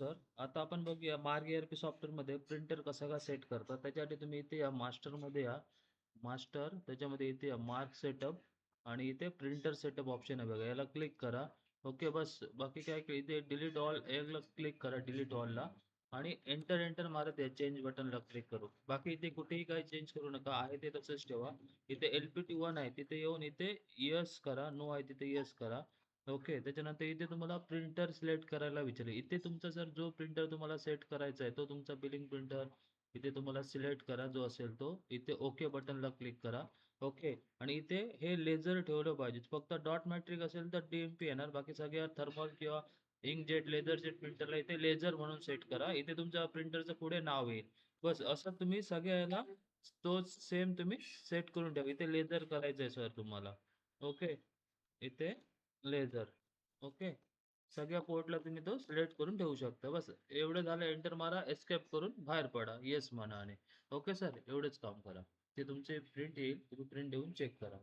Sir. आता आपण बघूया मार्ग ERP सॉफ्टवेअरमध्ये प्रिंटर कसा का सेट करतात. त्याच्यासाठी तुम्ही इथे या मास्टरमध्ये या. मास्टर त्याच्यामध्ये इथे या मार्क सेटअप आणि इथे प्रिंटर सेटअप ऑप्शन आहे बघा. याला क्लिक करा. ओके बस. बाकी काय इथे डिलीट ऑल याला क्लिक करा डिलीट ऑलला आणि एंटर मारत या चेंज बटनला क्लिक करू. बाकी इथे कुठेही काही चेंज करू नका. आहे ते तसंच ठेवा. इथे LPT1 आहे तिथे येऊन इथे येस करा. नो आहे तिथे येस करा. ओके. त्याच्यानंतर इथे तुम्हाला प्रिंटर सिलेक्ट करायला विचारेल. इथे तुमचा जर जो प्रिंटर तुम्हाला सेट करायचा आहे, तो तुमचा बिलिंग प्रिंटर इथे तुम्हाला सिलेक्ट करा जो असेल तो. इथे ओके बटनला क्लिक करा. ओके. आणि इथे हे लेझर ठेवलं पाहिजे. फक्त डॉट मॅट्रिक असेल तर DMP येणार. बाकी सगळ्या थर्मल किंवा इंकजेट, लेझरजेट प्रिंटरला इथे लेझर म्हणून सेट करा. इथे तुमच्या प्रिंटरचं पुढे नाव येईल. बस असं तुम्ही सगळ्याला तोच सेम तुम्ही सेट करून ठेवा. इथे लेझर करायचं आहे सर तुम्हाला. ओके. इथे लेझर. ओके. सगळ्या पोर्टला तुम्ही तो सिलेक्ट करून ठेवू शकता. बस एवढं झालं एंटर मारा, एस्केप करून बाहेर पडा. येस म्हणा आणि ओके सर एवढंच काम करा. ते तुमचे प्रिंट येईल. तुम्ही प्रिंट येऊन चेक करा.